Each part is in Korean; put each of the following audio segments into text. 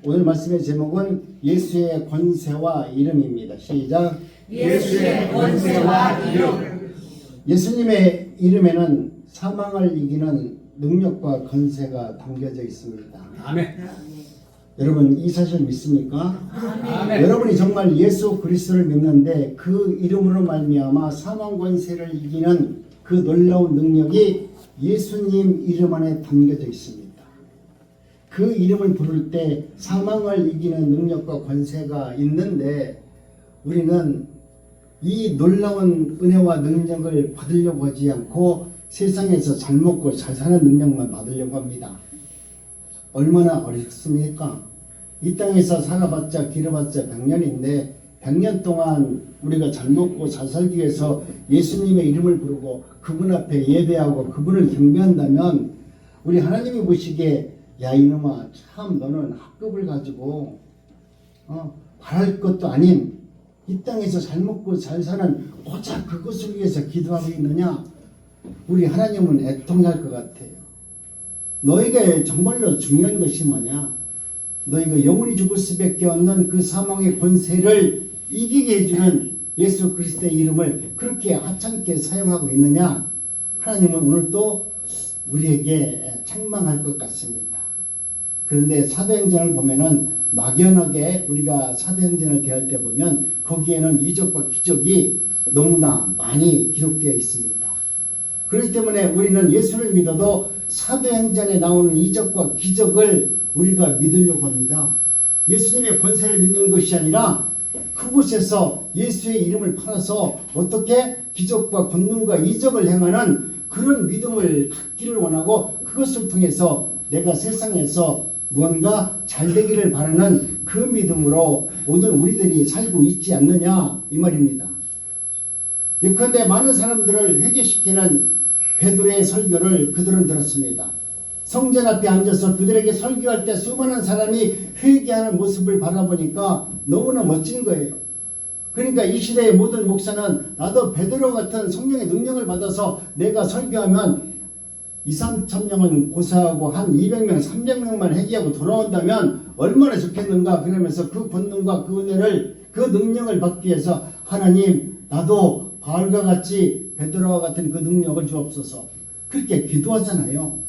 오늘 말씀의 제목은 예수의 권세와 이름입니다. 시작. 예수의 권세와 이름. 예수님의 이름에는 사망을 이기는 능력과 권세가 담겨져 있습니다. 아멘. 여러분 이 사실 믿습니까? 아멘. 여러분이 정말 예수 그리스도를 믿는데 그 이름으로 말미암아 사망 권세를 이기는 그 놀라운 능력이 예수님 이름 안에 담겨져 있습니다. 그 이름을 부를 때 사망을 이기는 능력과 권세가 있는데 우리는 이 놀라운 은혜와 능력을 받으려고 하지 않고 세상에서 잘 먹고 잘 사는 능력만 받으려고 합니다. 얼마나 어렵습니까? 이 땅에서 살아봤자 길어봤자 100년인데 100년 동안 우리가 잘 먹고 잘 살기 위해서 예수님의 이름을 부르고 그분 앞에 예배하고 그분을 경배한다면 우리 하나님이 보시기에 야 이놈아 참 너는 학급을 가지고 바랄 것도 아닌 이 땅에서 잘 먹고 잘 사는 고작 그것을 위해서 기도하고 있느냐? 우리 하나님은 애통할 것 같아요. 너희가 정말로 중요한 것이 뭐냐? 너희가 영원히 죽을 수밖에 없는 그 사망의 권세를 이기게 해주는 예수 그리스도의 이름을 그렇게 하찮게 사용하고 있느냐? 하나님은 오늘 또 우리에게 책망할 것 같습니다. 그런데 사도행전을 보면은 막연하게 우리가 사도행전을 대할 때 보면 거기에는 이적과 기적이 너무나 많이 기록되어 있습니다. 그렇기 때문에 우리는 예수를 믿어도 사도행전에 나오는 이적과 기적을 우리가 믿으려고 합니다. 예수님의 권세를 믿는 것이 아니라 그곳에서 예수의 이름을 팔아서 어떻게 기적과 권능과 이적을 행하는 그런 믿음을 갖기를 원하고 그것을 통해서 내가 세상에서 무언가 잘 되기를 바라는 그 믿음으로 오늘 우리들이 살고 있지 않느냐 이 말입니다. 예컨대 많은 사람들을 회개시키는 베드로의 설교를 그들은 들었습니다. 성전 앞에 앉아서 그들에게 설교할 때 수많은 사람이 회개하는 모습을 바라보니까 너무나 멋진 거예요. 그러니까 이 시대의 모든 목사는 나도 베드로 같은 성령의 능력을 받아서 내가 설교하면 2-3천 명은 고사하고 한 200명, 300명만 회개하고 돌아온다면 얼마나 좋겠는가 그러면서 그 본능과 그 은혜를 그 능력을 받기 위해서 하나님 나도 바울과 같이 베드로와 같은 그 능력을 주옵소서 그렇게 기도하잖아요.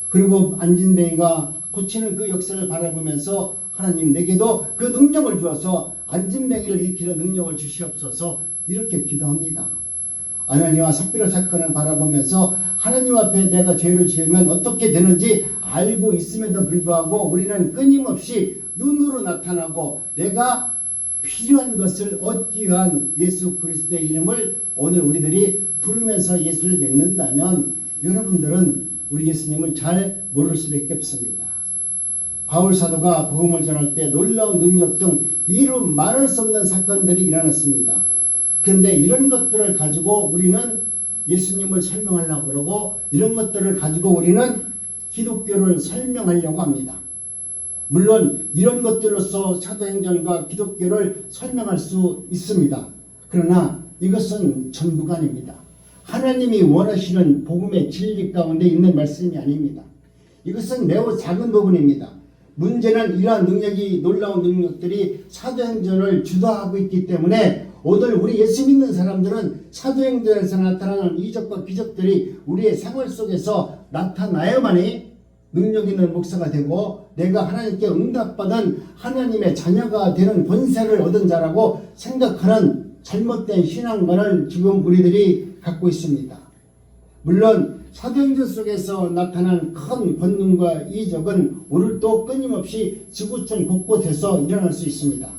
그리고 안진뱅이가 고치는 그 역사를 바라보면서 하나님 내게도 그 능력을 주어서 안진뱅이를 일으키는 능력을 주시옵소서 이렇게 기도합니다. 아나니와 삽비라 사건을 바라보면서 하나님 앞에 내가 죄를 지으면 어떻게 되는지 알고 있음에도 불구하고 우리는 끊임없이 눈으로 나타나고 내가 필요한 것을 얻기 위한 예수 그리스도의 이름을 오늘 우리들이 부르면서 예수를 믿는다면 여러분들은 우리 예수님을 잘 모를 수밖에 없습니다. 바울 사도가 복음을 전할 때 놀라운 능력 등 이루 말할 수 없는 사건들이 일어났습니다. 그런데 이런 것들을 가지고 우리는 예수님을 설명하려고 그러고 이런 것들을 가지고 우리는 기독교를 설명하려고 합니다. 물론 이런 것들로서 사도행전과 기독교를 설명할 수 있습니다. 그러나 이것은 전부가 아닙니다. 하나님이 원하시는 복음의 진리 가운데 있는 말씀이 아닙니다. 이것은 매우 작은 부분입니다. 문제는 이러한 능력이 놀라운 능력들이 사도행전을 주도하고 있기 때문에 오늘 우리 예수 믿는 사람들은 사도행전에서 나타나는 이적과 기적들이 우리의 생활 속에서 나타나야만이 능력 있는 목사가 되고 내가 하나님께 응답받은 하나님의 자녀가 되는 권세를 얻은 자라고 생각하는 잘못된 신앙관을 지금 우리들이 갖고 있습니다. 물론 사도행전 속에서 나타난 큰 권능과 이적은 오늘도 끊임없이 지구촌 곳곳에서 일어날 수 있습니다.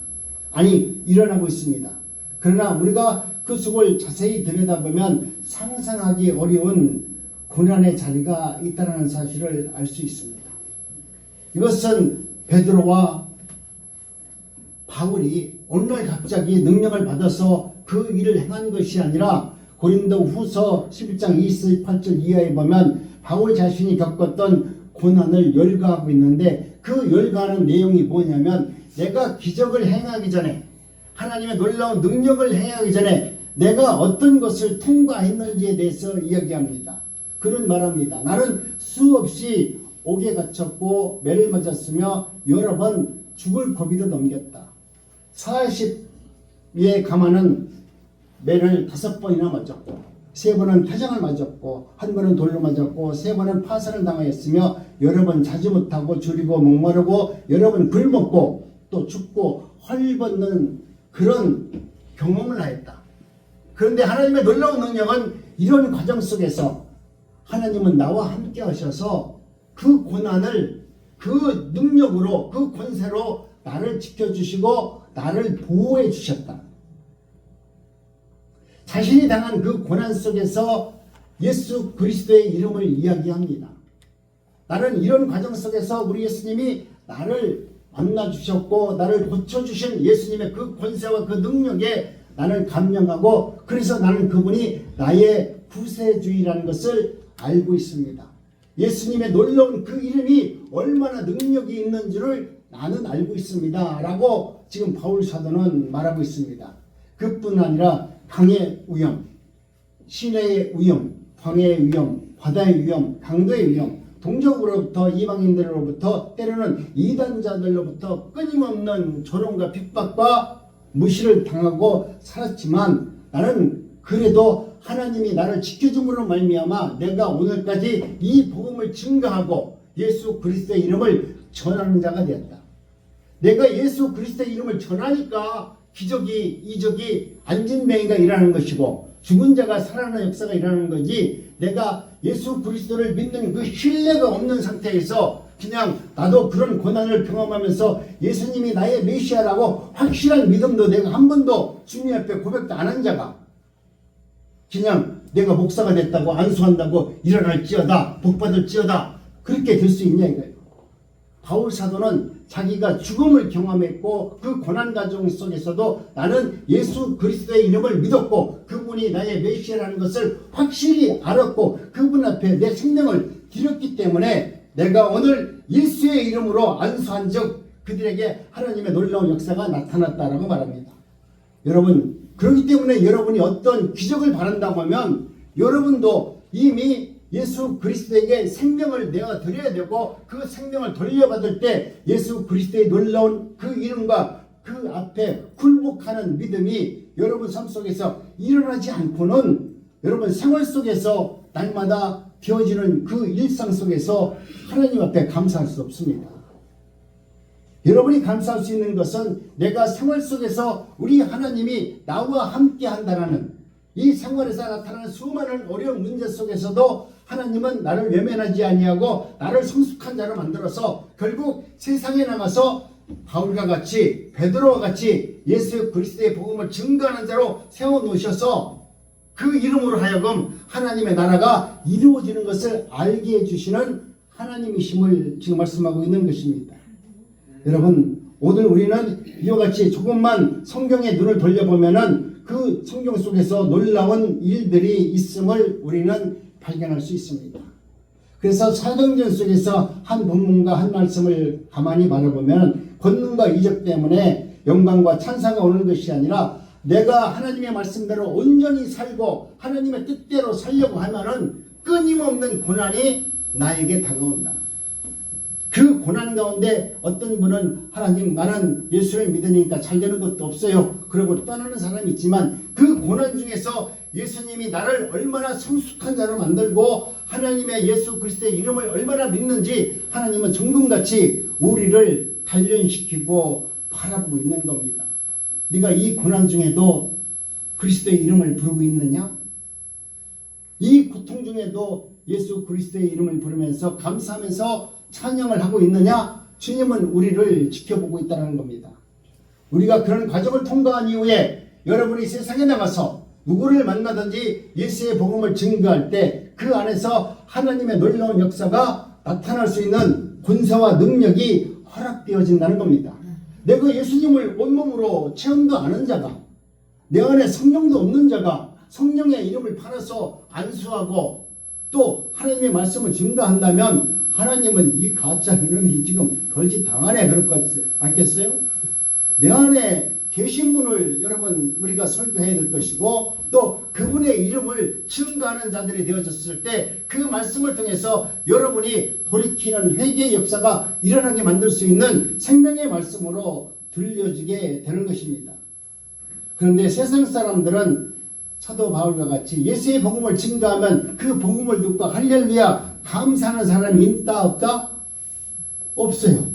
아니 일어나고 있습니다. 그러나 우리가 그 속을 자세히 들여다보면 상상하기 어려운 고난의 자리가 있다는 사실을 알 수 있습니다. 이것은 베드로와 바울이 오늘 갑자기 능력을 받아서 그 일을 행한 것이 아니라 고린도 후서 11장 28절 이하에 보면 바울 자신이 겪었던 고난을 열거하고 있는데 그 열거하는 내용이 뭐냐면 내가 기적을 행하기 전에 하나님의 놀라운 능력을 행하기 전에 내가 어떤 것을 통과했는지에 대해서 이야기합니다. 그런 말합니다. 나는 수없이 옥에 갇혔고 매를 맞았으며 여러 번 죽을 고비도 넘겼다. 40에 가마는 매를 5번이나 맞았고 3번은 태장을 맞았고 1번은 돌로 맞았고 3번은 파산을 당하였으며 여러 번 자지 못하고 줄이고 목마르고 여러 번 굶었고 또 죽고 헐벗는 그런 경험을 하였다. 그런데 하나님의 놀라운 능력은 이런 과정 속에서 하나님은 나와 함께 하셔서 그 고난을 그 능력으로 그 권세로 나를 지켜주시고 나를 보호해 주셨다. 자신이 당한 그 고난 속에서 예수 그리스도의 이름을 이야기합니다. 나는 이런 과정 속에서 우리 예수님이 나를 만나주셨고 나를 고쳐주신 예수님의 그 권세와 그 능력에 나는 감명하고 그래서 나는 그분이 나의 구세주이라는 것을 알고 있습니다. 예수님의 놀라운 그 이름이 얼마나 능력이 있는지를 나는 알고 있습니다. 라고 지금 바울 사도는 말하고 있습니다. 그뿐 아니라 강의 위험, 시내의 위험, 광해의 위험, 바다의 위험, 강도의 위험, 동족으로부터 이방인들로부터 때로는 이단자들로부터 끊임없는 조롱과 핍박과 무시를 당하고 살았지만 나는 그래도 하나님이 나를 지켜줌으로 말미암아 내가 오늘까지 이 복음을 증거하고 예수 그리스도의 이름을 전하는 자가 되었다. 내가 예수 그리스도의 이름을 전하니까 기적이 이적이 안진뱅이가 일하는 것이고 죽은 자가 살아나는 역사가 일하는 거지 내가 예수 그리스도를 믿는 그 신뢰가 없는 상태에서 그냥 나도 그런 고난을 경험하면서 예수님이 나의 메시아라고 확실한 믿음도 내가 한 번도 주님 앞에 고백도 안 한 자가 그냥 내가 목사가 됐다고 안수한다고 일어날지어다 복받을지어다 그렇게 될 수 있냐 이거예요. 바울 사도는 자기가 죽음을 경험했고 그 고난 과정 속에서도 나는 예수 그리스도의 이름을 믿었고 그분이 나의 메시아라는 것을 확실히 알았고 그분 앞에 내 생명을 드렸기 때문에 내가 오늘 예수의 이름으로 안수한 즉 그들에게 하나님의 놀라운 역사가 나타났다라고 말합니다. 여러분 그렇기 때문에 여러분이 어떤 기적을 바란다고 하면 여러분도 이미 예수 그리스도에게 생명을 내어 드려야 되고 그 생명을 돌려받을 때 예수 그리스도의 놀라운 그 이름과 그 앞에 굴복하는 믿음이 여러분 삶 속에서 일어나지 않고는 여러분 생활 속에서 날마다 되어지는 그 일상 속에서 하나님 앞에 감사할 수 없습니다. 여러분이 감사할 수 있는 것은 내가 생활 속에서 우리 하나님이 나와 함께 한다는 이 생활에서 나타나는 수많은 어려운 문제 속에서도 하나님은 나를 외면하지 아니하고 나를 성숙한 자로 만들어서 결국 세상에 나가서 바울과 같이 베드로와 같이 예수 그리스도의 복음을 증거하는 자로 세워놓으셔서 그 이름으로 하여금 하나님의 나라가 이루어지는 것을 알게 해주시는 하나님이심을 지금 말씀하고 있는 것입니다. 여러분 오늘 우리는 이와 같이 조금만 성경의 눈을 돌려보면은 그 성경 속에서 놀라운 일들이 있음을 우리는 발견할 수 있습니다. 그래서 사도행전 속에서 한 본문과 한 말씀을 가만히 바라보면 권능과 이적 때문에 영광과 찬사가 오는 것이 아니라 내가 하나님의 말씀대로 온전히 살고 하나님의 뜻대로 살려고 하면은 끊임없는 고난이 나에게 다가온다. 그 고난 가운데 어떤 분은 하나님 나는 예수를 믿으니까 잘 되는 것도 없어요. 그러고 떠나는 사람이 있지만 그 고난 중에서 예수님이 나를 얼마나 성숙한 자로 만들고 하나님의 예수 그리스도의 이름을 얼마나 믿는지 하나님은 정금같이 우리를 단련시키고 바라보고 있는 겁니다. 네가 이 고난 중에도 그리스도의 이름을 부르고 있느냐? 이 고통 중에도 예수 그리스도의 이름을 부르면서 감사하면서 찬양을 하고 있느냐? 주님은 우리를 지켜보고 있다는 겁니다. 우리가 그런 과정을 통과한 이후에 여러분이 세상에 나가서 누구를 만나든지 예수의 복음을 증거할 때 그 안에서 하나님의 놀라운 역사가 나타날 수 있는 권세와 능력이 허락되어진다는 겁니다. 내가 예수님을 온몸으로 체험도 안 한 자가 내 안에 성령도 없는 자가 성령의 이름을 팔아서 안수하고 또 하나님의 말씀을 증거한다면 하나님은 이 가짜 이름이 지금 벌짓 당하네 그럴 것 같겠어요? 내 안에 계신 분을 여러분 우리가 설교해야 될 것이고 또 그분의 이름을 증거하는 자들이 되어졌을 때 그 말씀을 통해서 여러분이 돌이키는 회개의 역사가 일어나게 만들 수 있는 생명의 말씀으로 들려지게 되는 것입니다. 그런데 세상 사람들은 사도 바울과 같이 예수의 복음을 증거하면 그 복음을 듣고 할렐루야 감사하는 사람이 있다 없다? 없어요.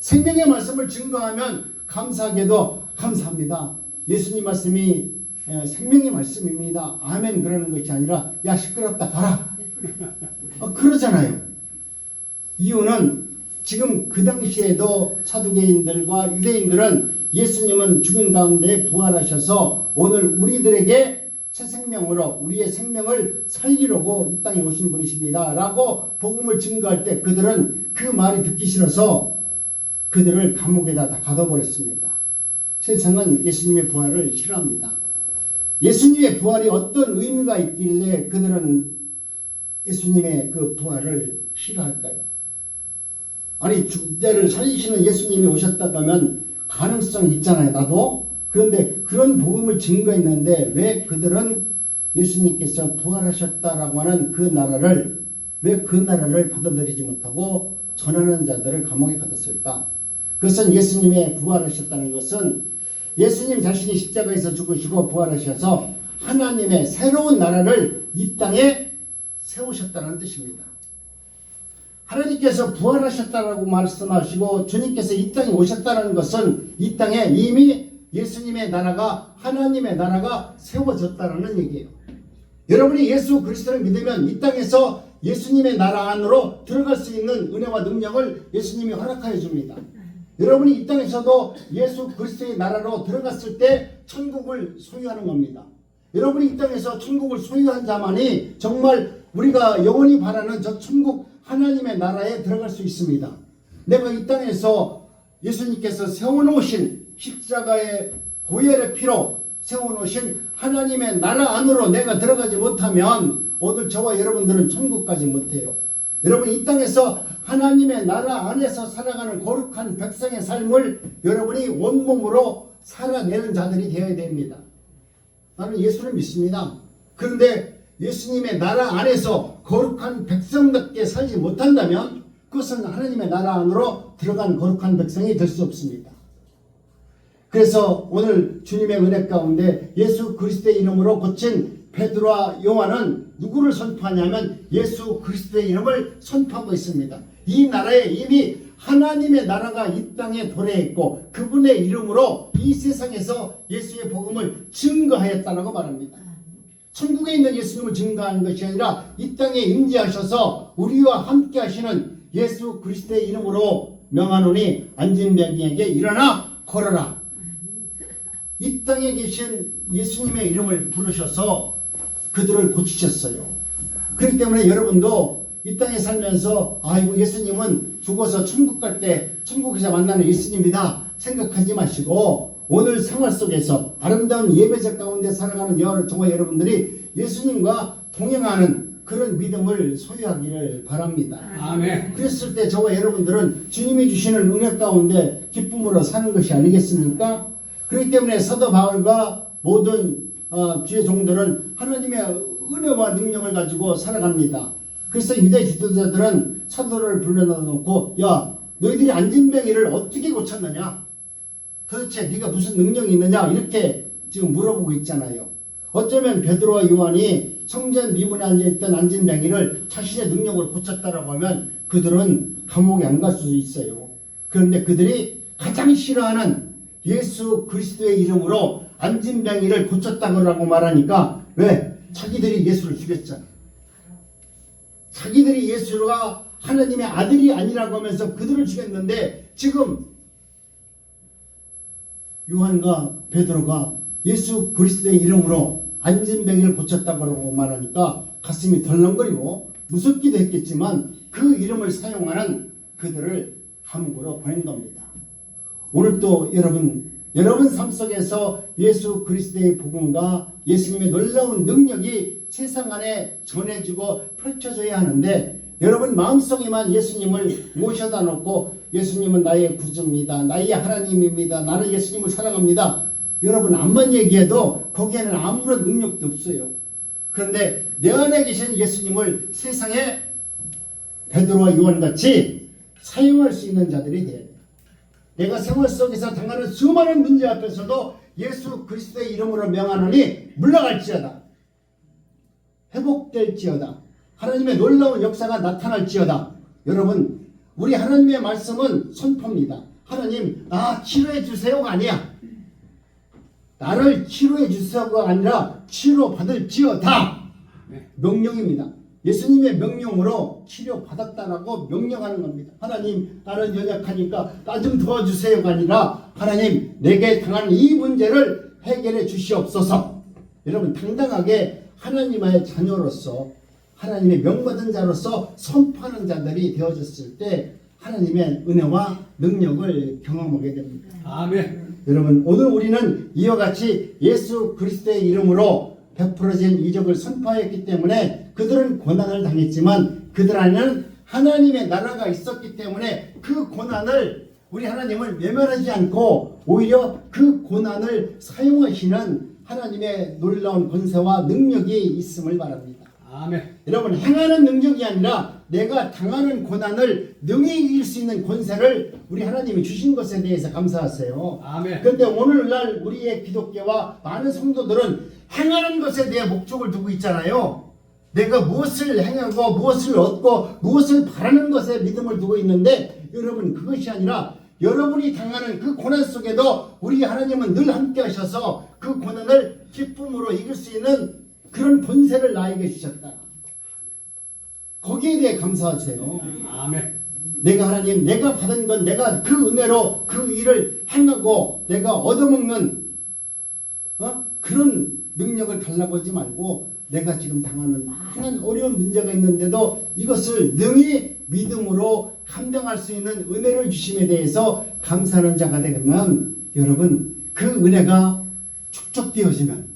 생명의 말씀을 증거하면 감사하게도 감사합니다. 예수님 말씀이 생명의 말씀입니다. 아멘 그러는 것이 아니라 야 시끄럽다 가라. 그러잖아요. 이유는 지금 그 당시에도 사두개인들과 유대인들은 예수님은 죽은 가운데 부활하셔서 오늘 우리들에게 새 생명으로 우리의 생명을 살리려고 이 땅에 오신 분이십니다 라고 복음을 증거할 때 그들은 그 말이 듣기 싫어서 그들을 감옥에다 다 가둬버렸습니다. 세상은 예수님의 부활을 싫어합니다. 예수님의 부활이 어떤 의미가 있길래 그들은 예수님의 그 부활을 싫어할까요? 아니 죽은 자를 살리시는 예수님이 오셨다고 하면 가능성이 있잖아요. 나도. 그런데 그런 복음을 증거했는데 왜 그들은 예수님께서 부활하셨다라고 하는 그 나라를 왜 그 나라를 받아들이지 못하고 전하는 자들을 감옥에 가뒀을까? 그것은 예수님의 부활하셨다는 것은 예수님 자신이 십자가에서 죽으시고 부활하셔서 하나님의 새로운 나라를 이 땅에 세우셨다는 뜻입니다. 하나님께서 부활하셨다라고 말씀하시고 주님께서 이 땅에 오셨다는 것은 이 땅에 이미 예수님의 나라가 하나님의 나라가 세워졌다는 얘기예요. 여러분이 예수 그리스도를 믿으면 이 땅에서 예수님의 나라 안으로 들어갈 수 있는 은혜와 능력을 예수님이 허락하여 줍니다. 여러분이 이 땅에서도 예수 그리스도의 나라로 들어갔을 때 천국을 소유하는 겁니다. 여러분이 이 땅에서 천국을 소유한 자만이 정말 우리가 영원히 바라는 저 천국 하나님의 나라에 들어갈 수 있습니다. 내가 이 땅에서 예수님께서 세워놓으신 십자가의 보혈의 피로 세워놓으신 하나님의 나라 안으로 내가 들어가지 못하면 오늘 저와 여러분들은 천국까지 못해요. 여러분 이 땅에서 하나님의 나라 안에서 살아가는 거룩한 백성의 삶을 여러분이 온몸으로 살아내는 자들이 되어야 됩니다. 나는 예수를 믿습니다. 그런데 예수님의 나라 안에서 거룩한 백성답게 살지 못한다면 그것은 하나님의 나라 안으로 들어간 거룩한 백성이 될 수 없습니다. 그래서 오늘 주님의 은혜 가운데 예수 그리스도의 이름으로 고친 베드로와 요한은 누구를 선포하냐면 예수 그리스도의 이름을 선포하고 있습니다. 이 나라에 이미 하나님의 나라가 이 땅에 도래했고 그분의 이름으로 이 세상에서 예수의 복음을 증거하였다고 말합니다. 천국에 있는 예수님을 증거하는 것이 아니라 이 땅에 임재하셔서 우리와 함께 하시는 예수 그리스도의 이름으로 명하노니 앉은 병에게 일어나 걸어라. 이 땅에 계신 예수님의 이름을 부르셔서 그들을 고치셨어요. 그렇기 때문에 여러분도 이 땅에 살면서 아이고 예수님은 죽어서 천국 갈 때 천국에서 만나는 예수님이다 생각하지 마시고 오늘 생활 속에서 아름다운 예배자 가운데 살아가는 저와 여러분들이 예수님과 동행하는 그런 믿음을 소유하기를 바랍니다. 아멘. 그랬을 때 저와 여러분들은 주님이 주시는 은혜 가운데 기쁨으로 사는 것이 아니겠습니까? 그렇기 때문에 사도 바울과 모든 주의 종들은 하나님의 은혜와 능력을 가지고 살아갑니다. 그래서 유대 지도자들은 사도를 불러다 놓고 야 너희들이 안진병이를 어떻게 고쳤느냐? 도대체 네가 무슨 능력이 있느냐? 이렇게 지금 물어보고 있잖아요. 어쩌면 베드로와 요한이 성전 미문에 앉아있던 안진병이를 자신의 능력으로 고쳤다라고 하면 그들은 감옥에 안 갈 수도 있어요. 그런데 그들이 가장 싫어하는 예수 그리스도의 이름으로 안진병이를 고쳤다고 말하니까 왜? 자기들이 예수를 죽였잖아. 자기들이 예수가 하나님의 아들이 아니라고 하면서 그들을 죽였는데 지금 요한과 베드로가 예수 그리스도의 이름으로 안진병이를 고쳤다고 말하니까 가슴이 덜렁거리고 무섭기도 했겠지만 그 이름을 사용하는 그들을 감옥으로 보낸 겁니다. 오늘도 여러분 삶 속에서 예수 그리스도의 복음과 예수님의 놀라운 능력이 세상 안에 전해지고 펼쳐져야 하는데 여러분 마음속에만 예수님을 모셔다 놓고 예수님은 나의 구주입니다. 나의 하나님입니다. 나는 예수님을 사랑합니다. 여러분 암만 얘기해도 거기에는 아무런 능력도 없어요. 그런데 내 안에 계신 예수님을 세상에 베드로와 요한같이 사용할 수 있는 자들이 돼야 돼요. 내가 생활 속에서 당하는 수많은 문제 앞에서도 예수 그리스도의 이름으로 명하노니 물러갈지어다, 회복될지어다, 하나님의 놀라운 역사가 나타날지어다. 여러분, 우리 하나님의 말씀은 선포입니다. 하나님, 나 치료해 주세요가 아니야. 나를 치료해 주세요가 아니라 치료받을지어다. 명령입니다. 예수님의 명령으로 치료받았다라고 명령하는 겁니다. 하나님, 나는 연약하니까 나 좀 도와주세요가 아니라 하나님, 내게 당한 이 문제를 해결해 주시옵소서. 여러분, 당당하게 하나님의 자녀로서, 하나님의 명받은 자로서 선포하는 자들이 되어졌을 때 하나님의 은혜와 능력을 경험하게 됩니다. 아멘. 여러분, 오늘 우리는 이와 같이 예수 그리스도의 이름으로 베풀어진 이적을 선포하였기 때문에 그들은 고난을 당했지만 그들 안에는 하나님의 나라가 있었기 때문에 그 고난을, 우리 하나님을 외면하지 않고 오히려 그 고난을 사용하시는 하나님의 놀라운 권세와 능력이 있음을 바랍니다. 아멘. 여러분, 행하는 능력이 아니라 내가 당하는 고난을 능히 이길 수 있는 권세를 우리 하나님이 주신 것에 대해서 감사하세요. 아멘. 그런데 오늘날 우리의 기독교와 많은 성도들은 행하는 것에 대해 목적을 두고 있잖아요. 내가 무엇을 행하고 무엇을 얻고 무엇을 바라는 것에 믿음을 두고 있는데, 여러분, 그것이 아니라 여러분이 당하는 그 고난 속에도 우리 하나님은 늘 함께 하셔서 그 고난을 기쁨으로 이길 수 있는 그런 본세를 나에게 주셨다. 거기에 대해 감사하세요. 아멘. 내가 하나님, 내가 받은 건 내가 그 은혜로 그 일을 행하고 내가 얻어먹는 그런 능력을 달라고 하지 말고, 내가 지금 당하는 많은 어려운 문제가 있는데도 이것을 능히 믿음으로 감당할 수 있는 은혜를 주심에 대해서 감사하는 자가 되면, 여러분, 그 은혜가 축적되어지면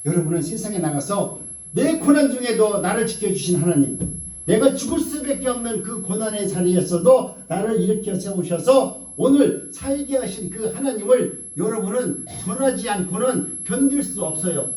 여러분은 세상에 나가서 내 고난 중에도 나를 지켜주신 하나님, 내가 죽을 수밖에 없는 그 고난의 자리에서도 나를 일으켜 세우셔서 오늘 살게 하신 그 하나님을 여러분은 전하지 않고는 견딜 수 없어요.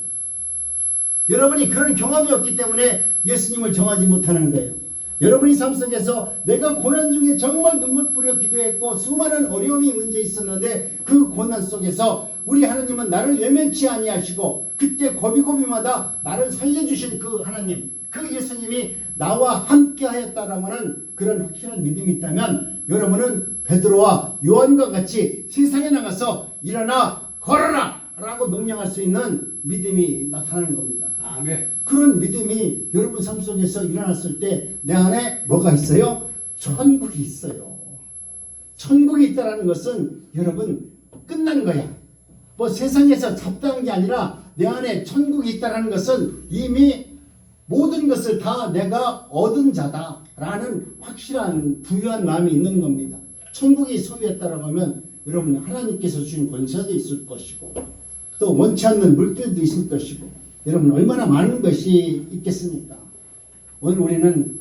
여러분이 그런 경험이 없기 때문에 예수님을 정하지 못하는 거예요. 여러분이 삶 속에서 내가 고난 중에 정말 눈물 뿌려 기도했고 수많은 어려움이 문제 있었는데 그 고난 속에서 우리 하나님은 나를 외면치 아니하시고 그때 고비고비마다 나를 살려주신 그 하나님, 그 예수님이 나와 함께 하였다라고 하는 그런 확실한 믿음이 있다면 여러분은 베드로와 요한과 같이 세상에 나가서 일어나 걸어라 라고 명령할 수 있는 믿음이 나타나는 겁니다. 아멘. 그런 믿음이 여러분 삶 속에서 일어났을 때 내 안에 뭐가 있어요? 천국이 있어요. 천국이 있다는 것은 여러분 끝난 거야. 뭐 세상에서 잡다한 게 아니라 내 안에 천국이 있다는 것은 이미 모든 것을 다 내가 얻은 자다라는 확실한 부유한 마음이 있는 겁니다. 천국이 소유했다라고 하면 여러분 하나님께서 주신 권세도 있을 것이고 또 원치 않는 물들도 있을 것이고 여러분 얼마나 많은 것이 있겠습니까? 오늘 우리는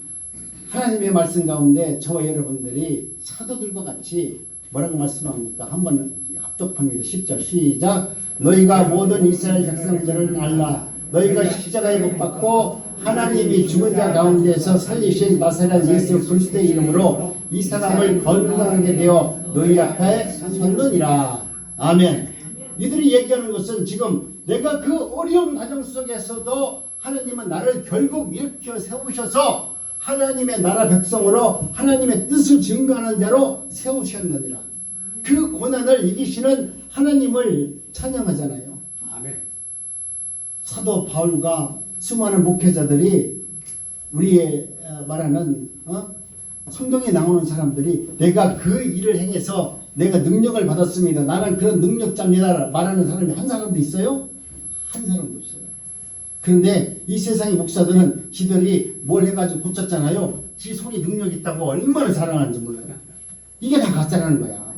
하나님의 말씀 가운데 저와 여러분들이 사도들과 같이 뭐라고 말씀합니까? 한번 합독합니다. 10절 시작. 너희가 모든 이스라엘 백성들을 알라. 너희가 십자가에 못 박고 하나님이 죽은 자 가운데서 살리신 나사렛 예수 그리스도의 이름으로 이 사람을 건강하게 되어 너희 앞에 섰느니라. 아멘. 이들이 얘기하는 것은 지금 내가 그 어려운 과정 속에서도 하나님은 나를 결국 일으켜 세우셔서 하나님의 나라 백성으로 하나님의 뜻을 증거하는 자로 세우셨느니라. 그 고난을 이기시는 하나님을 찬양하잖아요. 아멘. 사도 바울과 수많은 목회자들이 우리의 말하는 성경에 나오는 사람들이 내가 그 일을 행해서 내가 능력을 받았습니다. 나는 그런 능력자입니다. 말하는 사람이 한 사람도 있어요? 한 사람도 없어요. 그런데 이 세상의 목사들은 지들이 뭘 해가지고 고쳤잖아요. 지 손이 능력 있다고 얼마나 자랑하는지 몰라요. 이게 다 가짜라는 거야.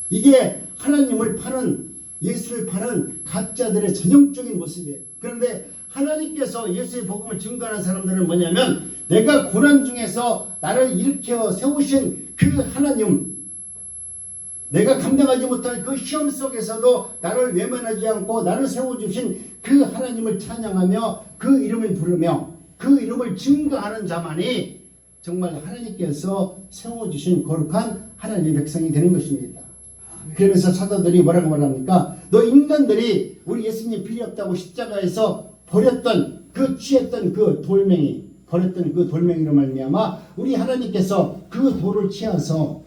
이게 하나님을 파는, 예수를 파는 가짜들의 전형적인 모습이에요. 그런데 하나님께서 예수의 복음을 증거하는 사람들은 뭐냐면 내가 고난 중에서 나를 일으켜 세우신 그 하나님, 내가 감당하지 못할 그 시험 속에서도 나를 외면하지 않고 나를 세워주신 그 하나님을 찬양하며 그 이름을 부르며 그 이름을 증거하는 자만이 정말 하나님께서 세워주신 거룩한 하나님의 백성이 되는 것입니다. 그러면서 사도들이 뭐라고 말합니까? 너 인간들이 우리 예수님 필요 없다고 십자가에서 버렸던 그 취했던 그 돌멩이, 버렸던 그 돌멩이로 말미암아 우리 하나님께서 그 돌을 취해서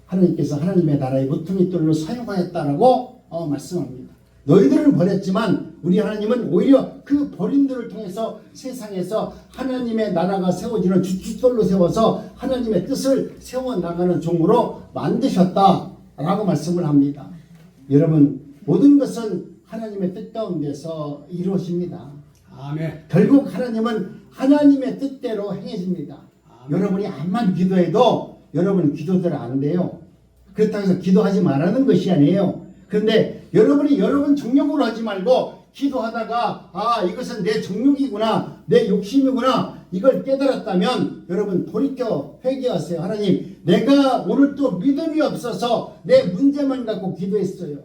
하나님께서 하나님의 나라의 모퉁이 돌로 사용하였다라고 말씀합니다. 너희들은 버렸지만 우리 하나님은 오히려 그 버림들을 통해서 세상에서 하나님의 나라가 세워지는 주춧돌로 세워서 하나님의 뜻을 세워나가는 종으로 만드셨다라고 말씀을 합니다. 여러분, 모든 것은 하나님의 뜻 가운데서 이루어집니다. 아멘. 결국 하나님은 하나님의 뜻대로 행해집니다. 여러분이 암만 기도해도 여러분 기도대로 안 돼요. 그렇다고 해서 기도하지 말라는 것이 아니에요. 그런데 여러분이 여러분 정욕으로 하지 말고 기도하다가 이것은 내 정욕이구나, 내 욕심이구나, 이걸 깨달았다면 여러분 돌이켜 회개하세요. 하나님, 내가 오늘 또 믿음이 없어서 내 문제만 갖고 기도했어요.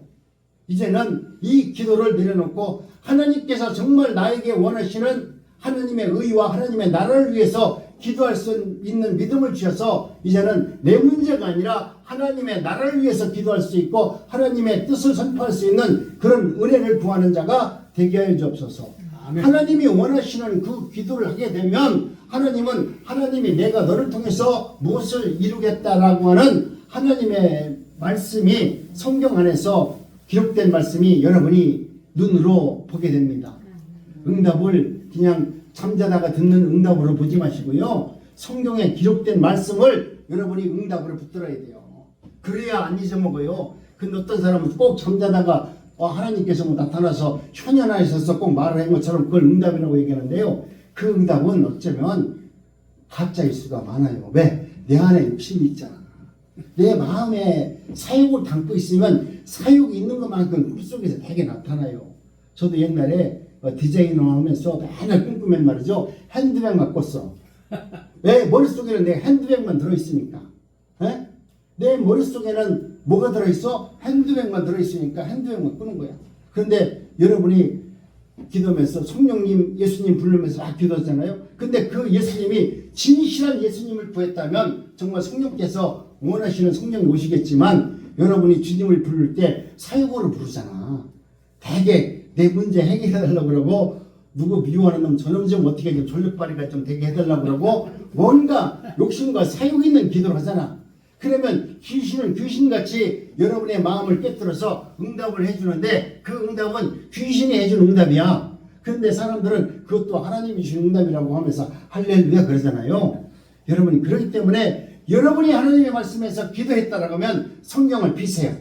이제는 이 기도를 내려놓고 하나님께서 정말 나에게 원하시는 하나님의 의와 하나님의 나라를 위해서 기도할 수 있는 믿음을 주셔서 이제는 내 문제가 아니라 하나님의 나라를 위해서 기도할 수 있고 하나님의 뜻을 선포할 수 있는 그런 은혜를 구하는 자가 되게 하여 주옵소서. 아멘. 하나님이 원하시는 그 기도를 하게 되면 하나님은 하나님이 내가 너를 통해서 무엇을 이루겠다라고 하는 하나님의 말씀이 성경 안에서 기록된 말씀이 여러분이 눈으로 보게 됩니다. 응답을 그냥 잠자다가 듣는 응답으로 보지 마시고요. 성경에 기록된 말씀을 여러분이 응답으로 붙들어야 돼요. 그래야 안 잊어먹어요. 근데 어떤 사람은 꼭 잠자다가 하나님께서 나타나서 현현하셔서 꼭 말을 한 것처럼 그걸 응답이라고 얘기하는데요. 그 응답은 어쩌면 가짜일 수가 많아요. 왜? 내 안에 욕심이 있잖아. 내 마음에 사욕을 담고 있으면 사욕이 있는 것만큼 꿈속에서 되게 나타나요. 저도 옛날에 디자인을 하면서 맨날 꿈꾸면 말이죠. 핸드백만 꿨어. 왜? 머릿속에는 내 핸드백만 들어있으니까. 에? 내 머릿속에는 뭐가 들어있어? 핸드백만 들어있으니까 핸드백만 끄는 거야. 그런데 여러분이 기도하면서 성령님, 예수님 부르면서 막 기도하잖아요. 근데 그 예수님이 진실한 예수님을 구했다면 정말 성령께서 원하시는 성령이 오시겠지만 여러분이 주님을 부를 때 사역으로 부르잖아. 되게 내 문제 해결해달라고 그러고 누구 미워하는 놈 저놈 좀 어떻게 좀 졸력발이가 좀 되게 해달라고 그러고 뭔가 욕심과 사욕 있는 기도를 하잖아. 그러면 귀신은 귀신같이 여러분의 마음을 깨뜨려서 응답을 해주는데 그 응답은 귀신이 해준 응답이야. 그런데 사람들은 그것도 하나님이 주신 응답이라고 하면서 할렐루야 그러잖아요. 여러분이 그렇기 때문에 여러분이 하나님의 말씀에서 기도했다라고 하면 성경을 피세요.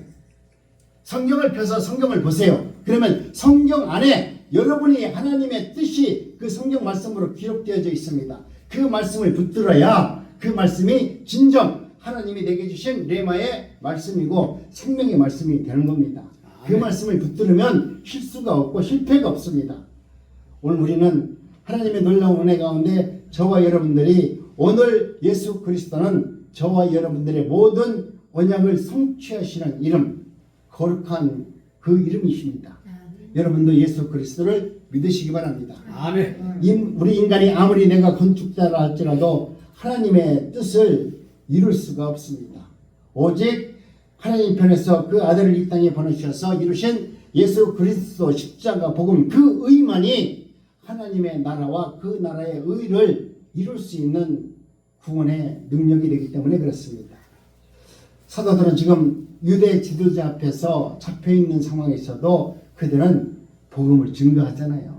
성경을 펴서 성경을 보세요. 그러면 성경 안에 여러분이 하나님의 뜻이 그 성경 말씀으로 기록되어져 있습니다. 그 말씀을 붙들어야 그 말씀이 진정 하나님이 내게 주신 레마의 말씀이고 생명의 말씀이 되는 겁니다. 그 말씀을 붙들으면 실수가 없고 실패가 없습니다. 오늘 우리는 하나님의 놀라운 은혜 가운데 저와 여러분들이 오늘 예수 그리스도는 저와 여러분들의 모든 언약을 성취하시는 이름, 거룩한 그 이름이십니다. 여러분도 예수 그리스도를 믿으시기 바랍니다. 아멘. 우리 인간이 아무리 내가 건축자라 할지라도 하나님의 뜻을 이룰 수가 없습니다. 오직 하나님 편에서 그 아들을 이 땅에 보내주셔서 이루신 예수 그리스도 십자가 복음 그 의만이 하나님의 나라와 그 나라의 의를 이룰 수 있는 구원의 능력이 되기 때문에 그렇습니다. 사도들은 지금 유대 지도자 앞에서 잡혀있는 상황에서도 그들은 복음을 증거하잖아요.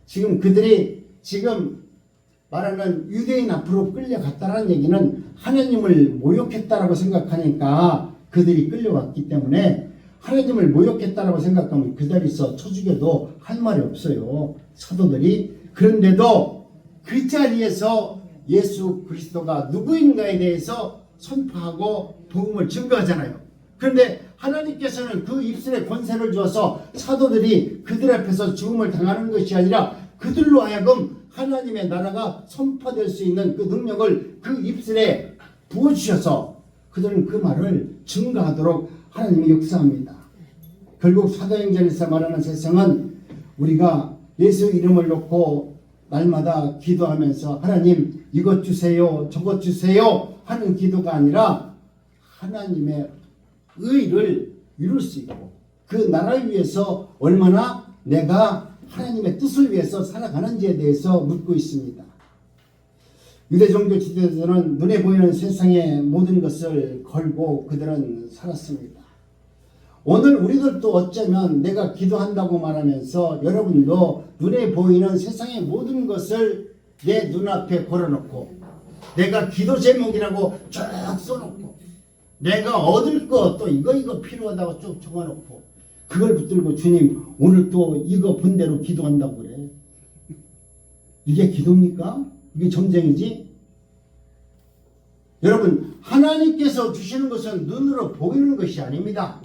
지금 그들이 지금 말하는 유대인 앞으로 끌려갔다는 얘기는 하나님을 모욕했다라고 생각하니까 그들이 끌려왔기 때문에 하나님을 모욕했다라고 생각하면 그 자리에서 쳐 죽여도 할 말이 없어요. 사도들이. 그런데도 그 자리에서 예수 그리스도가 누구인가에 대해서 선포하고 복음을 증거하잖아요. 그런데 하나님께서는 그 입술에 권세를 주어서 사도들이 그들 앞에서 죽음을 당하는 것이 아니라 그들로 하여금 하나님의 나라가 선포될 수 있는 그 능력을 그 입술에 부어주셔서 그들은 그 말을 증거하도록 하나님이 역사합니다. 결국 사도행전에서 말하는 세상은 우리가 예수 이름을 놓고 날마다 기도하면서 하나님 이것 주세요 저것 주세요 하는 기도가 아니라 하나님의 의를 이룰 수 있고 그 나라를 위해서 얼마나 내가 하나님의 뜻을 위해서 살아가는지에 대해서 묻고 있습니다. 유대 종교 시대에서는 눈에 보이는 세상의 모든 것을 걸고 그들은 살았습니다. 오늘 우리들도 어쩌면 내가 기도한다고 말하면서 여러분도 눈에 보이는 세상의 모든 것을 내 눈앞에 걸어놓고 내가 기도 제목이라고 쫙 써놓고 내가 얻을 거 또 이거 필요하다고 쭉 적어놓고 그걸 붙들고 주님 오늘 또 이거 본대로 기도한다고 그래. 이게 기도입니까? 이게 점쟁이지? 여러분 하나님께서 주시는 것은 눈으로 보이는 것이 아닙니다.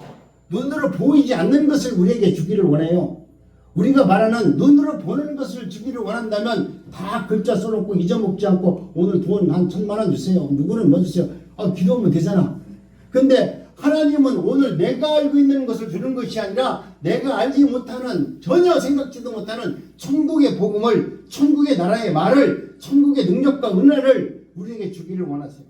눈으로 보이지 않는 것을 우리에게 주기를 원해요. 우리가 말하는 눈으로 보는 것을 주기를 원한다면 다 글자 써놓고 잊어먹지 않고 오늘 돈 한 1,000만 원 주세요. 누구는 뭐 주세요. 기도하면 되잖아. 근데 하나님은 오늘 내가 알고 있는 것을 주는 것이 아니라 내가 알지 못하는 전혀 생각지도 못하는 천국의 복음을 천국의 나라의 말을 천국의 능력과 은혜를 우리에게 주기를 원하세요.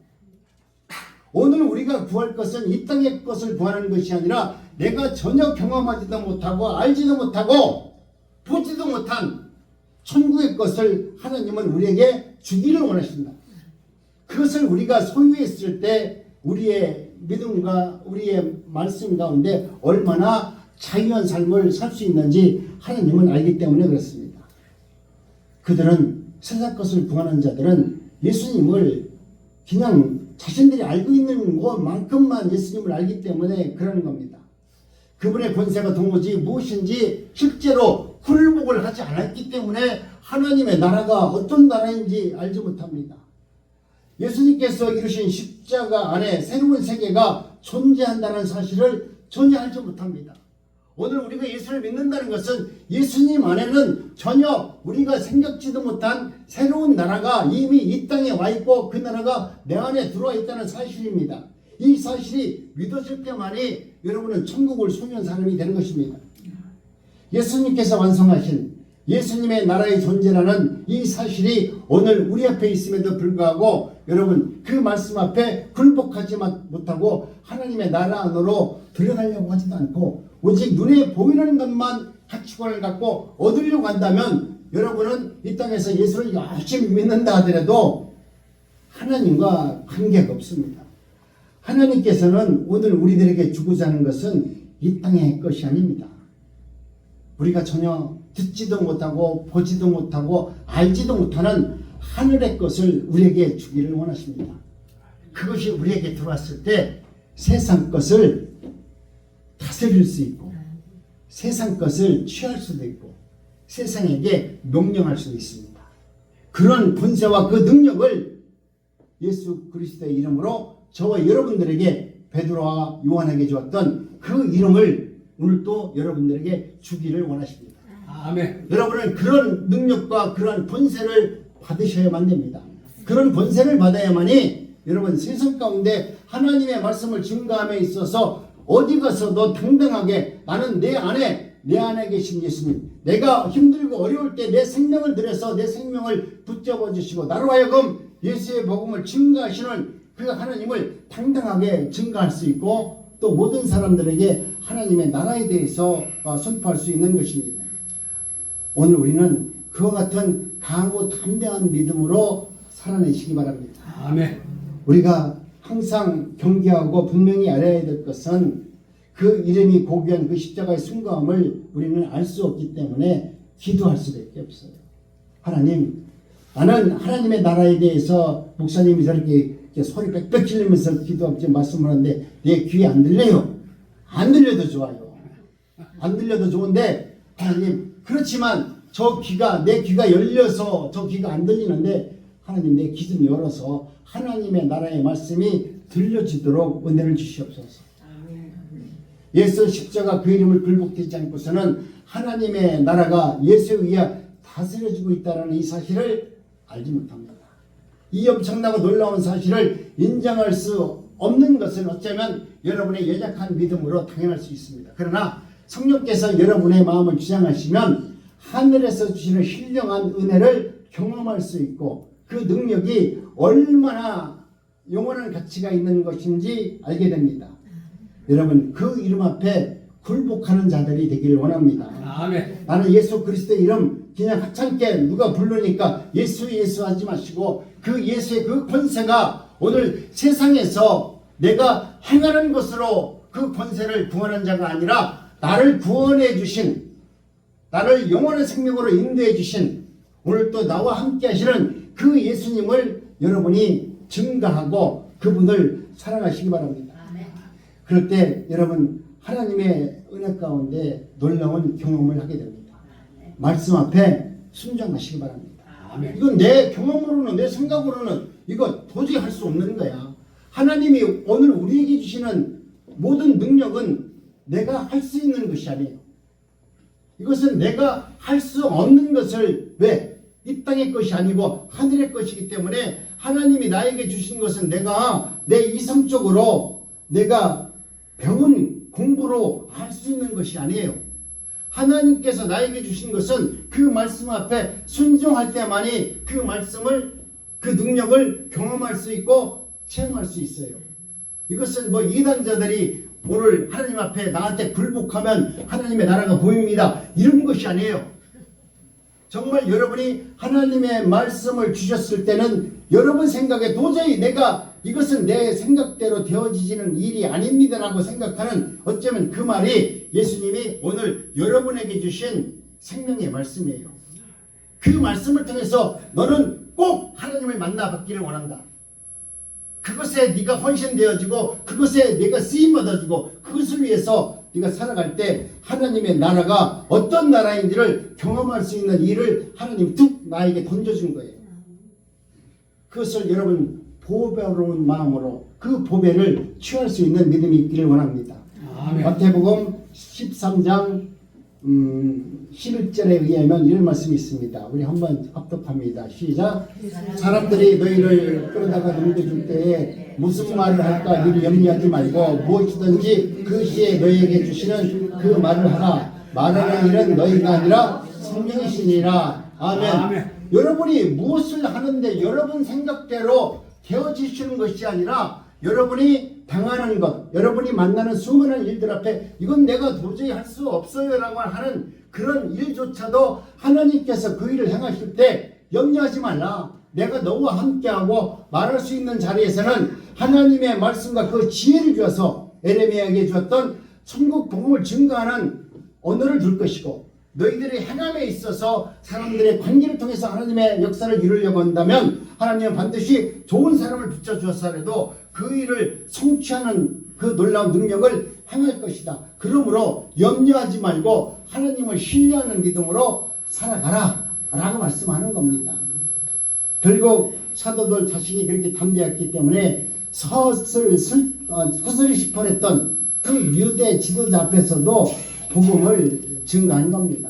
오늘 우리가 구할 것은 이 땅의 것을 구하는 것이 아니라 내가 전혀 경험하지도 못하고 알지도 못하고 보지도 못한 천국의 것을 하나님은 우리에게 주기를 원하신다. 그것을 우리가 소유했을 때 우리의 믿음과 우리의 말씀 가운데 얼마나 자유한 삶을 살 수 있는지 하나님은 알기 때문에 그렇습니다. 그들은 세상 것을 구하는 자들은 예수님을 그냥 자신들이 알고 있는 것만큼만 예수님을 알기 때문에 그러는 겁니다. 그분의 권세가 도무지 무엇인지 실제로 굴복을 하지 않았기 때문에 하나님의 나라가 어떤 나라인지 알지 못합니다. 예수님께서 이루신 십자가 안에 새로운 세계가 존재한다는 사실을 전혀 알지 못합니다. 오늘 우리가 예수를 믿는다는 것은 예수님 안에는 전혀 우리가 생각지도 못한 새로운 나라가 이미 이 땅에 와 있고 그 나라가 내 안에 들어와 있다는 사실입니다. 이 사실이 믿어질 때만이 여러분은 천국을 소유한 사람이 되는 것입니다. 예수님께서 완성하신 예수님의 나라의 존재라는 이 사실이 오늘 우리 앞에 있음에도 불구하고 여러분 그 말씀 앞에 굴복하지 못하고 하나님의 나라 안으로 들어가려고 하지도 않고 오직 눈에 보이는 것만 가치관을 갖고 얻으려고 한다면 여러분은 이 땅에서 예수를 열심히 믿는다 하더라도 하나님과 관계가 없습니다. 하나님께서는 오늘 우리들에게 주고자 하는 것은 이 땅의 것이 아닙니다. 우리가 전혀 듣지도 못하고 보지도 못하고 알지도 못하는 하늘의 것을 우리에게 주기를 원하십니다. 그것이 우리에게 들어왔을 때 세상 것을 다스릴 수 있고 세상 것을 취할 수도 있고 세상에게 명령할 수도 있습니다. 그런 권세와 그 능력을 예수 그리스도의 이름으로 저와 여러분들에게 베드로와 요한에게 주었던 그 이름을 오늘 또 여러분들에게 주기를 원하십니다. 아멘. 여러분은 그런 능력과 그런 권세를 받으셔야만 됩니다. 그런 권세를 받아야만이 여러분 세상 가운데 하나님의 말씀을 증거함에 있어서 어디 가서도 당당하게 나는 내 안에 계신 예수님, 내가 힘들고 어려울 때 내 생명을 들여서 내 생명을 붙잡아 주시고 나로 하여금 예수의 복음을 증거하시는 그 하나님을 당당하게 증거할 수 있고 또 모든 사람들에게 하나님의 나라에 대해서 선포할 수 있는 것입니다. 오늘 우리는 그와 같은 강하고 담대한 믿음으로 살아내시기 바랍니다. 아멘. 우리가 항상 경계하고 분명히 알아야 될 것은 그 이름이 고귀한 그 십자가의 숭고함을 우리는 알 수 없기 때문에 기도할 수밖에 없어요. 하나님, 나는 하나님의 나라에 대해서 목사님이 저렇게 소리 빽빽 지르면서 기도하지 말씀하는데 내 귀에 안 들려요. 안 들려도 좋아요. 안 들려도 좋은데 하나님 그렇지만 내 귀가 열려서 저 귀가 안 들리는데 하나님 내 귀 좀 열어서 하나님의 나라의 말씀이 들려지도록 은혜를 주시옵소서. 예수 십자가 그 이름을 굴복되지 않고서는 하나님의 나라가 예수에 의해 다스려지고 있다는 이 사실을 알지 못합니다. 이 엄청나고 놀라운 사실을 인정할 수 없는 것은 어쩌면 여러분의 연약한 믿음으로 당연할 수 있습니다. 그러나 성령께서 여러분의 마음을 주장하시면 하늘에서 주시는 신령한 은혜를 경험할 수 있고 그 능력이 얼마나 영원한 가치가 있는 것인지 알게 됩니다. 여러분 그 이름 앞에 굴복하는 자들이 되기를 원합니다. 아멘. 나는 예수 그리스도의 이름 그냥 하찮게 누가 부르니까 예수 하지 마시고 그 예수의 그 권세가 오늘 세상에서 내가 행하는 것으로 그 권세를 구원한 자가 아니라 나를 구원해 주신, 나를 영원한 생명으로 인도해 주신, 오늘 또 나와 함께 하시는 그 예수님을 여러분이 증가하고 그분을 사랑하시기 바랍니다. 그럴 때 여러분 하나님의 은혜 가운데 놀라운 경험을 하게 됩니다. 말씀 앞에 순종하시기 바랍니다. 이건 내 경험으로는, 내 생각으로는 이거 도저히 할 수 없는 거야. 하나님이 오늘 우리에게 주시는 모든 능력은 내가 할 수 있는 것이 아니에요. 이것은 내가 할 수 없는 것을, 왜? 이 땅의 것이 아니고 하늘의 것이기 때문에 하나님이 나에게 주신 것은 내가 내 이성적으로 내가 배운 공부로 할 수 있는 것이 아니에요. 하나님께서 나에게 주신 것은 그 말씀 앞에 순종할 때만이 그 말씀을, 그 능력을 경험할 수 있고 체험할 수 있어요. 이것은 뭐 이단자들이 오늘 하나님 앞에 나한테 굴복하면 하나님의 나라가 보입니다, 이런 것이 아니에요. 정말 여러분이 하나님의 말씀을 주셨을 때는 여러분 생각에 도저히 내가 이것은 내 생각대로 되어지지는 일이 아닙니다라고 생각하는, 어쩌면 그 말이 예수님이 오늘 여러분에게 주신 생명의 말씀이에요. 그 말씀을 통해서 너는 꼭 하나님을 만나받기를 원한다. 그것에 네가 헌신되어지고 그것에 네가 쓰임받아지고 그것을 위해서 네가 살아갈 때 하나님의 나라가 어떤 나라인지를 경험할 수 있는 일을 하나님이 툭 나에게 던져준 거예요. 그것을 여러분 보배로운 마음으로 그 보배를 취할 수 있는 믿음이 있기를 원합니다. 마태복음 13장 11절에 의하면 이런 말씀이 있습니다. 우리 한번 합독합니다. 시작. 사람들이 너희를 끌어다가 넘겨줄 때에 무슨 말을 할까 이를 염려하지 말고 무엇이든지 그 시에 너희에게 주시는 그 말을 하라. 말하는 일은 너희가 아니라 성령이시니라. 아멘. 여러분이 무엇을 하는데 여러분 생각대로 되어지시는 것이 아니라 여러분이 당하는 것, 여러분이 만나는 수많은 일들 앞에 이건 내가 도저히 할 수 없어요 라고 하는 그런 일조차도 하나님께서 그 일을 행하실 때 염려하지 말라. 내가 너와 함께하고 말할 수 있는 자리에서는 하나님의 말씀과 그 지혜를 주어서 에레미야에게 주었던 천국 복음을 증거하는 언어를 줄 것이고, 너희들의 행함에 있어서 사람들의 관계를 통해서 하나님의 역사를 이루려고 한다면 하나님은 반드시 좋은 사람을 붙여주었어라도 그 일을 성취하는 그 놀라운 능력을 행할 것이다. 그러므로 염려하지 말고 하나님을 신뢰하는 믿음으로 살아가라 라고 말씀하는 겁니다. 결국 사도들 자신이 그렇게 담대했기 때문에 서슬이 시퍼랬던 그 유대 지도자 앞에서도 복음을 증거한 겁니다.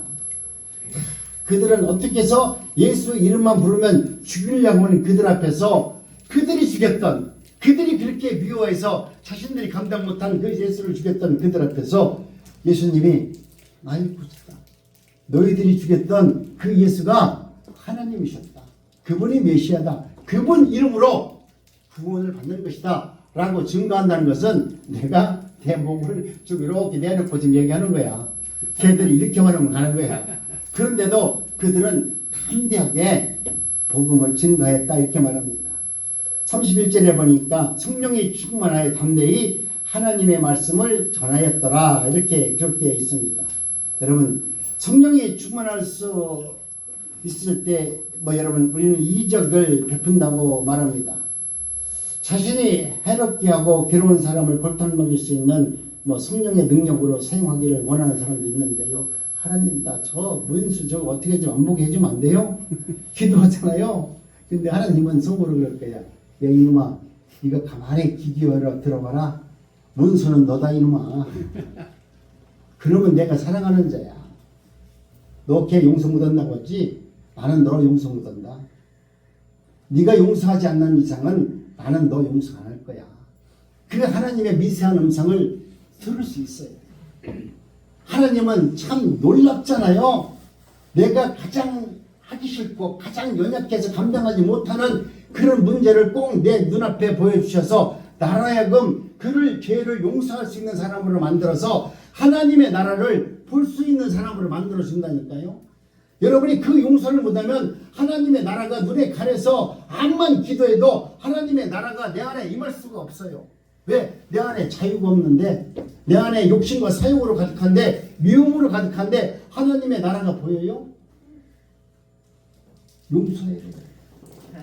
그들은 어떻게 해서 예수 이름만 부르면 죽이려고 하는 그들 앞에서 그들이 죽였던, 그들이 그렇게 미워해서 자신들이 감당 못한 그 예수를 죽였던 그들 앞에서 예수님이 나의 구주다, 너희들이 죽였던 그 예수가 하나님이셨다, 그분이 메시아다, 그분 이름으로 구원을 받는 것이다 라고 증거한다는 것은 내가 대목을 좀 이렇게 내놓고 지금 얘기하는 거야. 걔들이 이렇게 말하면 가는 거야. 그런데도 그들은 담대하게 복음을 증거했다 이렇게 말합니다. 31절에 보니까 성령이 충만하여 담대히 하나님의 말씀을 전하였더라 이렇게 기록되어 있습니다. 여러분 성령이 충만할 수 있을 때 여러분 우리는 이적을 베푼다고 말합니다. 자신이 해롭게 하고 괴로운 사람을 골탕먹일 수 있는 성령의 능력으로 사용하기를 원하는 사람도 있는데요. 하나님 나 저 문수 저거 어떻게 좀 안 보게 해주면 안 돼요? 기도하잖아요. 근데 하나님은 속으로 그럴 거야. 야 이놈아 네가 가만히 귀 기울여 들어봐라. 문수는 너다 이놈아. 그러면 내가 사랑하는 자야. 너 걔 용서 못한다고 했지? 나는 너 용서 못한다. 네가 용서하지 않는 이상은 나는 너 용서 안 할 거야. 그 하나님의 미세한 음성을 들을 수 있어요. 하나님은 참 놀랍잖아요. 내가 가장 하기 싫고 가장 연약해서 감당하지 못하는 그런 문제를 꼭 내 눈앞에 보여주셔서 나로 하여금 그를 죄를 용서할 수 있는 사람으로 만들어서 하나님의 나라를 볼 수 있는 사람으로 만들어 준다니까요. 여러분이 그 용서를 못하면 하나님의 나라가 눈에 가려서 암만 기도해도 하나님의 나라가 내 안에 임할 수가 없어요. 왜? 내 안에 자유가 없는데, 내 안에 욕심과 사욕으로 가득한데, 미움으로 가득한데 하나님의 나라가 보여요? 용서해야 돼요.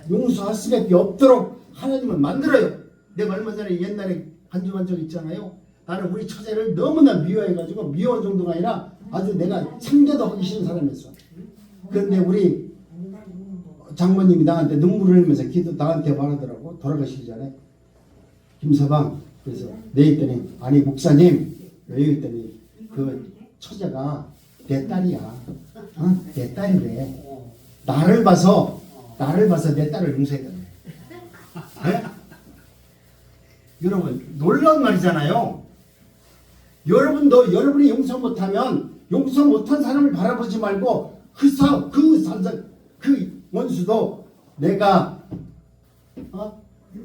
용서할 수밖에 없도록 하나님은 만들어요. 내가 얼마 전에 옛날에 간증한 적 있잖아요. 나는 우리 처제를 너무나 미워해가지고, 미워한 정도가 아니라 아주 내가 상대도 하기 싫은 사람이었어. 그런데 우리 장모님이 나한테 눈물을 흘리면서 나한테 말하더라고. 돌아가시기 전에. 김서방, 그래서 내 했더니, 아니 목사님, 왜 했더니 그 처제가 내 딸이야. 어? 내 딸이래. 나를 봐서 내 딸을 용서해야 돼. 네? 여러분 놀라운 말이잖아요. 여러분이 용서 못하면 용서 못한 사람을 바라보지 말고 그 원수도 내가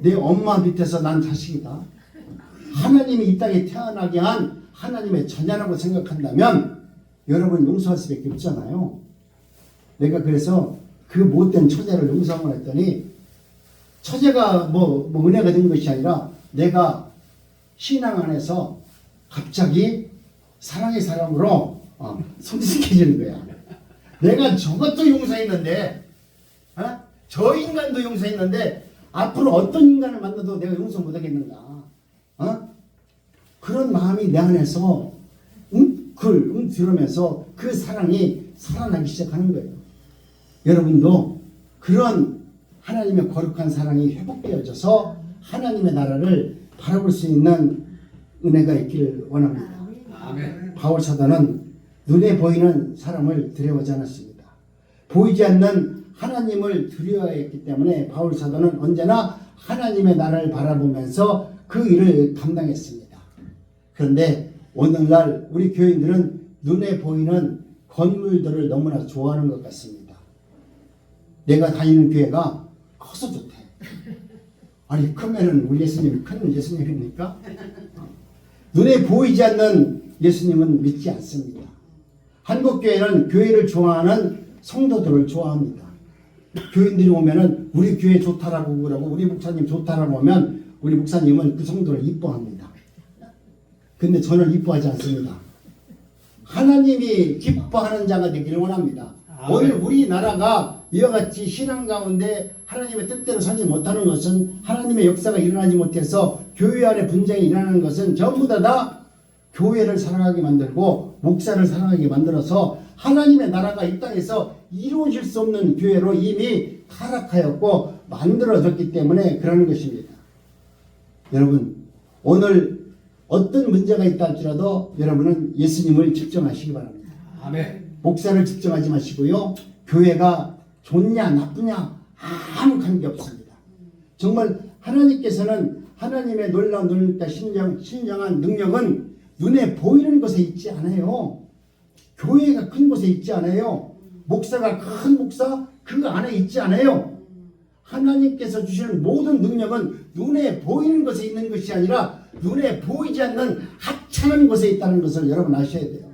내 엄마 밑에서 난 자식이다. 하나님이 이 땅에 태어나게 한 하나님의 자녀라고 생각한다면 여러분 용서할 수밖에 없잖아요. 내가 그래서 그 못된 처제를 용서하고 했더니 처제가 뭐 은혜가 된 것이 아니라 내가 신앙 안에서 갑자기 사랑의 사람으로 성숙해지는 거야. 내가 저것도 용서했는데, 저 인간도 용서했는데 앞으로 어떤 인간을 만나도 내가 용서 못하겠는가? 그런 마음이 내 안에서 들으면서 그 사랑이 살아나기 시작하는 거예요. 여러분도 그런 하나님의 거룩한 사랑이 회복되어져서 하나님의 나라를 바라볼 수 있는 은혜가 있기를 원합니다. 아멘. 바울 사도는 눈에 보이는 사람을 두려워하지 않았습니다. 보이지 않는 하나님을 두려워했기 때문에 바울 사도는 언제나 하나님의 나라를 바라보면서 그 일을 감당했습니다. 그런데 오늘날 우리 교인들은 눈에 보이는 건물들을 너무나 좋아하는 것 같습니다. 내가 다니는 교회가 커서 좋대. 아니 크면은 우리 예수님이 큰 예수님입니까? 눈에 보이지 않는 예수님은 믿지 않습니다. 한국교회는 교회를 좋아하는 성도들을 좋아합니다. 교인들이 오면은 우리 교회 좋다라고 그러고 우리 목사님 좋다라고 하면 우리 목사님은 그 성도를 이뻐합니다. 근데 저는 이뻐하지 않습니다. 하나님이 기뻐하는 자가 되기를 원합니다. 오늘 우리나라가 이와 같이 신앙 가운데 하나님의 뜻대로 살지 못하는 것은, 하나님의 역사가 일어나지 못해서 교회 안에 분쟁이 일어나는 것은 전부 다 교회를 사랑하게 만들고 목사를 사랑하게 만들어서 하나님의 나라가 이 땅에서 이루어질 수 없는 교회로 이미 타락하였고 만들어졌기 때문에 그러는 것입니다. 여러분 오늘 어떤 문제가 있다 할지라도 여러분은 예수님을 측정하시기 바랍니다. 아멘. 목사를 측정하지 마시고요. 교회가 좋냐 나쁘냐 아무 관계 없습니다. 정말 하나님께서는 하나님의 놀라운 능력과 신령한 능력은 눈에 보이는 곳에 있지 않아요. 교회가 큰 곳에 있지 않아요. 목사가 큰 목사 그 안에 있지 않아요. 하나님께서 주시는 모든 능력은 눈에 보이는 곳에 있는 것이 아니라 눈에 보이지 않는 하찮은 곳에 있다는 것을 여러분 아셔야 돼요.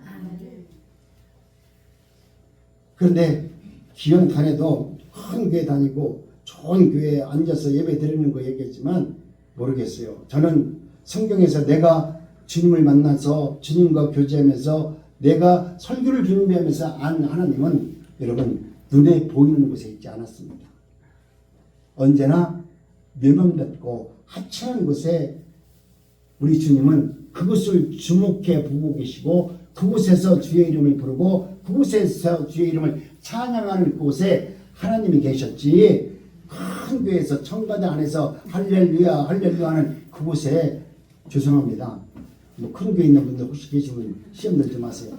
그런데 기영탄에도 큰 교회 다니고 좋은 교회에 앉아서 예배 드리는 거 얘기했지만 모르겠어요. 저는 성경에서 내가 주님을 만나서 주님과 교제하면서 내가 설교를 준비하면서 안 하나님은 여러분 눈에 보이는 곳에 있지 않았습니다. 언제나 멸망받고 하찮은 곳에 우리 주님은 그곳을 주목해 보고 계시고 그곳에서 주의 이름을 부르고 그곳에서 주의 이름을 찬양하는 곳에 하나님이 계셨지, 큰 교회에서 청가대 안에서 할렐루야 할렐루야 하는 그곳에, 죄송합니다 뭐 큰 교회 있는 분들 혹시 계시면 시험 들지 마세요.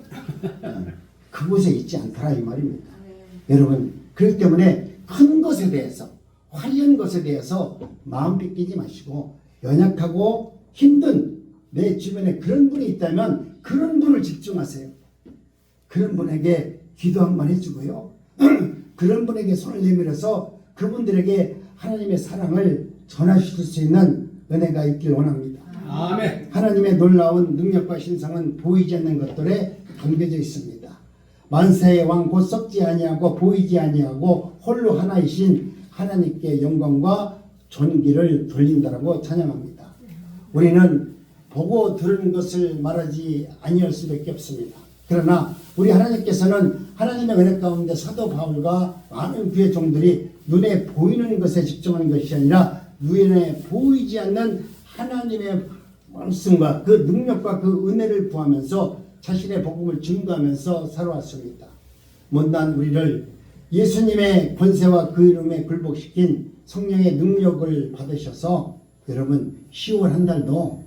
그곳에 있지 않더라 이 말입니다. 여러분 그렇기 때문에 큰 것에 대해서, 화려한 것에 대해서 마음 뺏기지 마시고 연약하고 힘든 내 주변에 그런 분이 있다면 그런 분을 집중하세요. 그런 분에게 기도 한번 해주고요. 그런 분에게 손을 내밀어서 그분들에게 하나님의 사랑을 전하실 수 있는 은혜가 있길 원합니다. 아멘. 하나님의 놀라운 능력과 신성은 보이지 않는 것들에 담겨져 있습니다. 만세의 왕 곧 썩지 아니하고 보이지 아니하고 홀로 하나이신 하나님께 영광과 존귀를 돌린다라고 찬양합니다. 우리는 보고 들은 것을 말하지 아니할 수밖에 없습니다. 그러나 우리 하나님께서는 하나님의 은혜 가운데 사도 바울과 많은 그의 종들이 눈에 보이는 것에 집중하는 것이 아니라 눈에 보이지 않는 하나님의 말씀과 그 능력과 그 은혜를 구하면서 자신의 복음을 증거하면서 살아왔습니다. 못난 우리를 예수님의 권세와 그 이름에 굴복시킨 성령의 능력을 받으셔서 여러분 10월 한 달도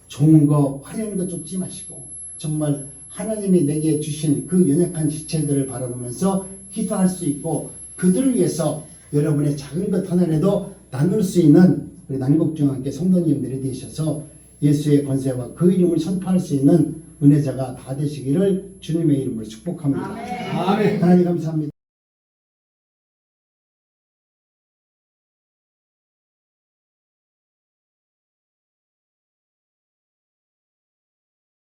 좋은 거 화려한 거 쫓지 마시고 정말 하나님이 내게 주신 그 연약한 지체들을 바라보면서 기도할 수 있고 그들을 위해서 여러분의 작은 것 하나라도 나눌 수 있는 우리 난국중앙교회 성도님들이 되셔서 예수의 권세와 그 이름을 선포할 수 있는 은혜자가 다 되시기를 주님의 이름으로 축복합니다. 아멘. 하나님 감사합니다.